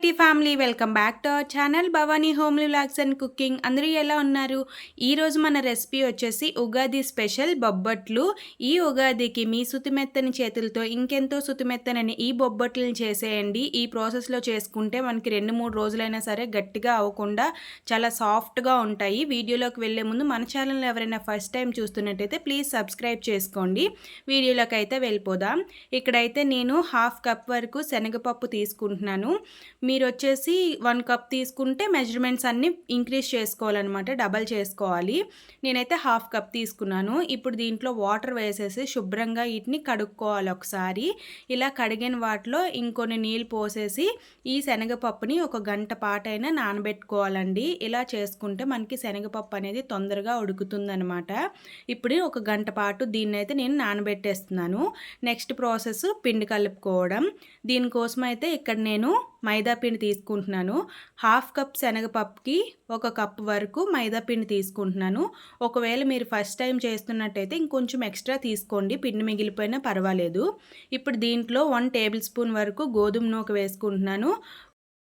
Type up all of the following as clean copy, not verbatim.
Beauty family welcome back to our channel Bhavani homely vlogs and cooking. అందరూ ఎలా ఉన్నారు? ఈరోజు మన రెసిపీ వచ్చేసి ఉగాది స్పెషల్ బొబ్బట్లు. ఈ ఉగాదికి మీ సుతిమెత్తని చేతులతో ఇంకెంతో సుతిమెత్తనని ఈ బొబ్బట్లను చేసేయండి. ఈ ప్రాసెస్లో చేసుకుంటే మనకి 2-3 రోజులైనా సరే గట్టిగా అవ్వకుండా చాలా సాఫ్ట్గా ఉంటాయి. వీడియోలోకి వెళ్ళే ముందు మన ఛానల్ ఎవరైనా ఫస్ట్ టైం చూస్తున్నట్టయితే ప్లీజ్ సబ్స్క్రైబ్ చేసుకోండి. వీడియోలోకి అయితే వెళ్ళిపోదాం. ఇక్కడైతే నేను 1/2 కప్ వరకు శనగపప్పు తీసుకుంటున్నాను. మీరు వచ్చేసి 1 కప్ తీసుకుంటే మెజర్మెంట్స్ అన్నీ ఇంక్రీజ్ చేసుకోవాలన్నమాట, డబల్ చేసుకోవాలి. నేనైతే 1/2 కప్ తీసుకున్నాను. ఇప్పుడు దీంట్లో వాటర్ వేసేసి శుభ్రంగా వీటిని కడుక్కోవాలి ఒకసారి. ఇలా కడిగిన వాటిలో ఇంకొన్ని నీళ్ళు పోసేసి ఈ శనగపప్పుని 1 గంట పాటైనా నానబెట్టుకోవాలండి. ఇలా చేసుకుంటే మనకి శనగపప్పు అనేది తొందరగా ఉడుకుతుందనమాట. ఇప్పుడు 1 గంట పాటు దీన్నైతే నేను నానబెట్టేస్తున్నాను. నెక్స్ట్ ప్రాసెస్ పిండి కలుపుకోవడం. దీనికోసం అయితే ఇక్కడ నేను మైదా పిండి తీసుకుంటున్నాను. 1/2 కప్ శనగపప్పుకి 1 కప్ వరకు మైదా పిండి తీసుకుంటున్నాను. ఒకవేళ మీరు ఫస్ట్ టైం చేస్తున్నట్టయితే ఇంకొంచెం ఎక్స్ట్రా తీసుకోండి, పిండి మిగిలిపోయినా పర్వాలేదు. ఇప్పుడు దీంట్లో 1 టేబుల్ స్పూన్ వరకు గోధుమ నూక వేసుకుంటున్నాను.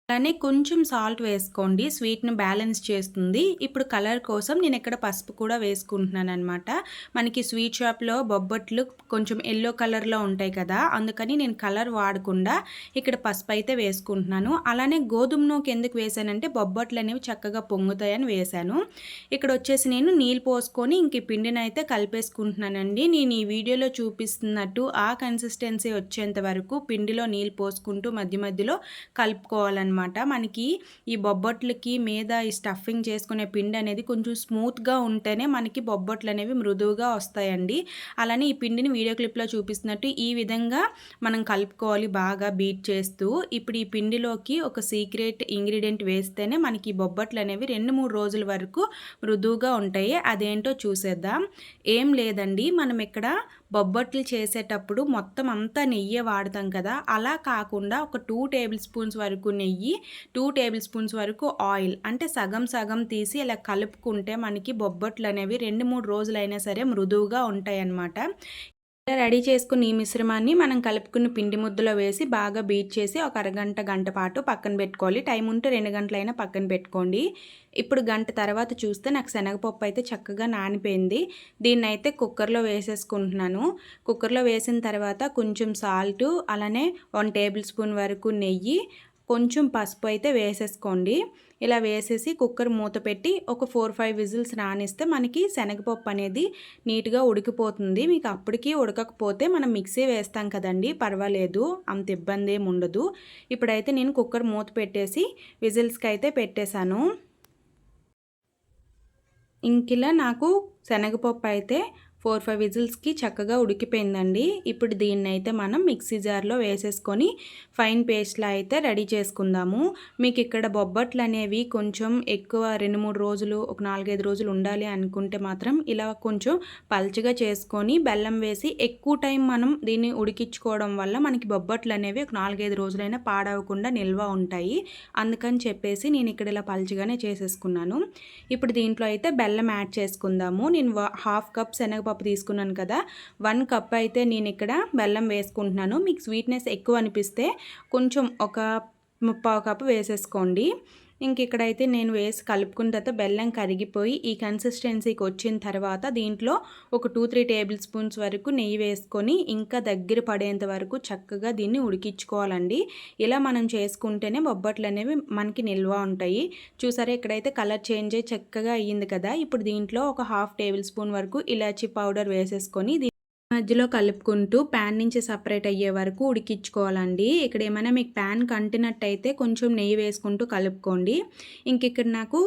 అలానే కొంచెం సాల్ట్ వేసుకోండి, స్వీట్ని బ్యాలెన్స్ చేస్తుంది. ఇప్పుడు కలర్ కోసం నేను ఇక్కడ పసుపు కూడా వేసుకుంటున్నాను అనమాట. మనకి స్వీట్ షాప్లో బొబ్బట్లు కొంచెం ఎల్లో కలర్లో ఉంటాయి కదా, అందుకని నేను కలర్ వాడకుండా ఇక్కడ పసుపు అయితే వేసుకుంటున్నాను. అలానే గోధుమ నూక ఎందుకు వేసానంటే బొబ్బట్లు అనేవి చక్కగా పొంగుతాయని వేశాను. ఇక్కడ వచ్చేసి నేను నీళ్ళు పోసుకొని ఇంక పిండిని అయితే కలిపేసుకుంటున్నానండి. నేను ఈ వీడియోలో చూపిస్తున్నట్టు ఆ కన్సిస్టెన్సీ వచ్చేంత వరకు పిండిలో నీళ్ళు పోసుకుంటూ మధ్య మధ్యలో కలుపుకోవాలన్నమాట. మనకి ఈ బొబ్బట్లకి మీద ఈ స్టఫింగ్ చేసుకునే పిండి అనేది కొంచెం స్మూత్గా ఉంటేనే మనకి బొబ్బట్లు అనేవి మృదువుగా వస్తాయండి. అలానే ఈ పిండిని వీడియో క్లిప్లో చూపిస్తున్నట్టు ఈ విధంగా మనం కలుపుకోవాలి, బాగా బీట్ చేస్తూ. ఇప్పుడు ఈ పిండిలోకి ఒక సీక్రెట్ ఇంగ్రీడియంట్ వేస్తేనే మనకి బొబ్బట్లు అనేవి 2-3 రోజుల వరకు మృదువుగా ఉంటాయి. అదేంటో చూసేద్దాం. ఏం లేదండి, మనం ఇక్కడ బొబ్బట్లు చేసేటప్పుడు మొత్తం అంతా నెయ్యి వాడతాం కదా, అలా కాకుండా ఒక 2 టేబుల్ స్పూన్స్ వరకు నెయ్యి, 2 టేబుల్ స్పూన్స్ వరకు ఆయిల్, అంటే సగం సగం తీసి ఇలా కలుపుకుంటే మనకి బొబ్బట్లు అనేవి 2-3 రోజులైనా సరే మృదువుగా ఉంటాయి అన్నమాట. రెడీ చేసుకున్న ఈ మిశ్రమాన్ని మనం కలుపుకున్న పిండి ముద్దలో వేసి బాగా బీట్ చేసి ఒక అరగంట గంట పాటు పక్కన పెట్టుకోవాలి. టైం ఉంటే 2 గంటలైనా పక్కన పెట్టుకోండి. ఇప్పుడు గంట తర్వాత చూస్తే నాకు శనగపప్పు అయితే చక్కగా నానిపోయింది. దీన్ని అయితే కుక్కర్లో వేసేసుకుంటున్నాను. కుక్కర్లో వేసిన తర్వాత కొంచెం సాల్టు, అలానే 1 టేబుల్ స్పూన్ వరకు నెయ్యి, కొంచెం పసుపు అయితే వేసేసుకోండి. ఇలా వేసేసి కుక్కర్ మూత పెట్టి ఒక 4-5 విజిల్స్ రానిస్తే మనకి శనగపప్పు అనేది నీట్గా ఉడికిపోతుంది. మీకు అప్పటికి ఉడకకపోతే మనం మిక్సీ వేస్తాం కదండి, పర్వాలేదు, అంత ఇబ్బంది ఏమి ఉండదు. ఇప్పుడైతే నేను కుక్కర్ మూత పెట్టేసి విజిల్స్కి అయితే పెట్టేశాను. ఇంకిలా నాకు శనగపప్పు అయితే 4-5 విజిల్స్కి చక్కగా ఉడికిపోయిందండి. ఇప్పుడు దీన్ని అయితే మనం మిక్సీ జార్లో వేసేసుకొని ఫైన్ పేస్ట్లా అయితే రెడీ చేసుకుందాము. మీకు ఇక్కడ బొబ్బట్లు అనేవి కొంచెం ఎక్కువ 2-3 రోజులు, ఒక 4-5 రోజులు ఉండాలి అనుకుంటే మాత్రం ఇలా కొంచెం పల్చగా చేసుకొని బెల్లం వేసి ఎక్కువ టైం మనం దీన్ని ఉడికించుకోవడం వల్ల మనకి బొబ్బట్లు అనేవి ఒక 4-5 రోజులైనా పాడవకుండా నిల్వ ఉంటాయి. అందుకని చెప్పేసి నేను ఇక్కడ ఇలా పల్చగానే చేసేసుకున్నాను. ఇప్పుడు దీంట్లో అయితే బెల్లం యాడ్ చేసుకుందాము. నేను 1/2 కప్ శనగపప్పు తీసుకున్నాను కదా, 1 కప్ అయితే నేను ఇక్కడ బెల్లం వేసుకుంటున్నాను. మీకు స్వీట్నెస్ ఎక్కువ అనిపిస్తే కొంచెం ఒక 3/4 కప్పు వేసేసుకోండి. ఇంక ఇక్కడైతే నేను వేసి కలుపుకున్న తర్వాత బెల్లం కరిగిపోయి ఈ కన్సిస్టెన్సీకి వచ్చిన తర్వాత దీంట్లో ఒక 2-3 టేబుల్ స్పూన్స్ వరకు నెయ్యి వేసుకొని ఇంకా దగ్గర పడేంత వరకు చక్కగా దీన్ని ఉడికించుకోవాలండి. ఇలా మనం చేసుకుంటేనే బొబ్బట్లు అనేవి మనకి నిల్వ ఉంటాయి. చూసారా, ఇక్కడైతే కలర్ చేంజ్ అయ్యి చక్కగా అయ్యింది కదా. ఇప్పుడు దీంట్లో ఒక 1/2 టేబుల్ స్పూన్ వరకు ఇలాచీ పౌడర్ వేసేసుకొని మధ్యలో కలుపుకుంటూ ప్యాన్ నుంచి సపరేట్ అయ్యే వరకు ఉడికించుకోవాలండి. ఇక్కడ ఏమైనా మీకు ప్యాన్ కంటినట్టయితే కొంచెం నెయ్యి వేసుకుంటూ కలుపుకోండి. ఇంక ఇక్కడ నాకు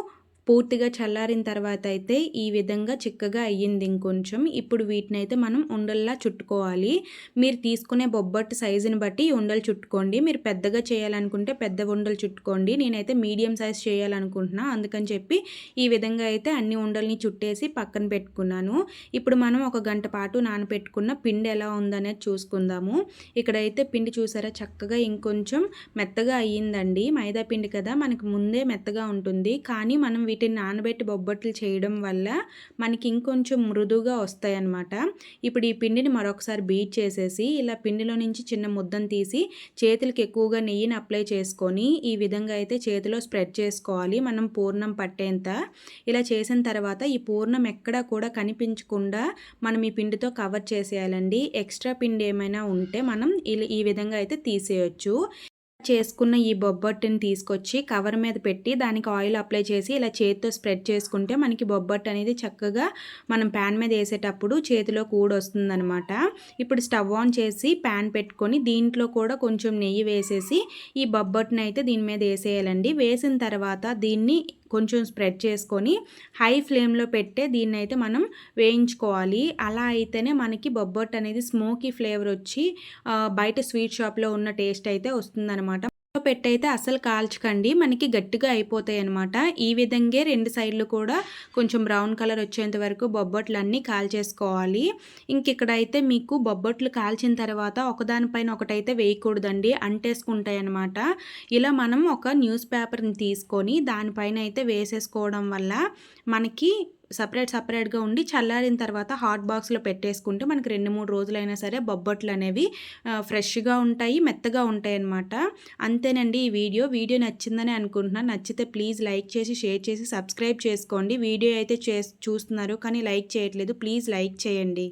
పూర్తిగా చల్లారిన తర్వాత అయితే ఈ విధంగా చిక్కగా అయ్యింది ఇంకొంచెం. ఇప్పుడు వీటిని అయితే మనం ఉండల్లా చుట్టుకోవాలి. మీరు తీసుకునే బొబ్బట్టు సైజుని బట్టి ఉండలు చుట్టుకోండి. మీరు పెద్దగా చేయాలనుకుంటే పెద్ద ఉండలు చుట్టుకోండి. నేనైతే మీడియం సైజ్ చేయాలనుకుంటున్నా, అందుకని చెప్పి ఈ విధంగా అయితే అన్ని ఉండల్ని చుట్టేసి పక్కన పెట్టుకున్నాను. ఇప్పుడు మనం 1 గంట పాటు నానబెట్టుకున్న పిండి ఎలా ఉందనేది చూసుకుందాము. ఇక్కడైతే పిండి చూసారా చక్కగా ఇంకొంచెం మెత్తగా అయ్యిందండి. మైదా పిండి కదా, మనకు ముందే మెత్తగా ఉంటుంది, కానీ మనం వీటిని నానబెట్టి బొబ్బట్లు చేయడం వల్ల మనకి ఇంకొంచెం మృదువుగా వస్తాయన్నమాట. ఇప్పుడు ఈ పిండిని మరొకసారి బీట్ చేసేసి ఇలా పిండిలో నుంచి చిన్న ముద్దను తీసి చేతులకి ఎక్కువగా నెయ్యిని అప్లై చేసుకొని ఈ విధంగా అయితే చేతిలో స్ప్రెడ్ చేసుకోవాలి మనం పూర్ణం పట్టేంత. ఇలా చేసిన తర్వాత ఈ పూర్ణం ఎక్కడా కూడా కనిపించకుండా మనం ఈ పిండితో కవర్ చేసేయాలండి. ఎక్స్ట్రా పిండి ఏమైనా ఉంటే మనం ఈ విధంగా అయితే తీసేయొచ్చు. చేసుకున్న ఈ బొబ్బట్టుని తీసుకొచ్చి కవర్ మీద పెట్టి దానికి ఆయిల్ అప్లై చేసి ఇలా చేతితో స్ప్రెడ్ చేసుకుంటే మనకి బొబ్బట్టు అనేది చక్కగా మనం ప్యాన్ మీద వేసేటప్పుడు చేతిలో వస్తుందన్నమాట. ఇప్పుడు స్టవ్ ఆన్ చేసి ప్యాన్ పెట్టుకొని దీంట్లో కూడా కొంచెం నెయ్యి వేసేసి ఈ బొబ్బట్టుని అయితే దీని మీద వేసేయాలండి. వేసిన తర్వాత దీన్ని కొంచెం స్ప్రెడ్ చేసుకొని హై ఫ్లేమ్లో పెట్టే దీన్ని అయితే మనం వేయించుకోవాలి. అలా అయితేనే మనకి బొబ్బట్టు అనేది స్మోకీ ఫ్లేవర్ వచ్చి బయట స్వీట్ షాప్లో ఉన్న టేస్ట్ అయితే వస్తుందన్నమాట. పెట్టయితే అసలు కాల్చకండి, మనకి గట్టిగా అయిపోతాయి అనమాట. ఈ విధంగా రెండు సైడ్లు కూడా కొంచెం బ్రౌన్ కలర్ వచ్చేంత వరకు బొబ్బట్లు అన్నీ కాల్చేసుకోవాలి. ఇక్కడ అయితే మీకు బొబ్బట్లు కాల్చిన తర్వాత ఒకదానిపైన ఒకటైతే వేయకూడదండి, అంటేసుకుంటాయి అనమాట. ఇలా మనం ఒక న్యూస్ పేపర్ని తీసుకొని దానిపైన అయితే వేసేసుకోవడం వల్ల మనకి సపరేట్గా ఉండి చల్లారిన తర్వాత హాట్ బాక్స్లో పెట్టేసుకుంటే మనకి 2-3 రోజులైనా సరే బొబ్బట్లు అనేవి ఫ్రెష్గా ఉంటాయి, మెత్తగా ఉంటాయి అన్నమాట. అంతేనండి ఈ వీడియో నచ్చిందని అనుకుంటున్నాను. నచ్చితే ప్లీజ్ లైక్ చేసి షేర్ చేసి సబ్స్క్రైబ్ చేసుకోండి. వీడియో అయితే చూస్తున్నారు కానీ లైక్ చేయట్లేదు, ప్లీజ్ లైక్ చేయండి.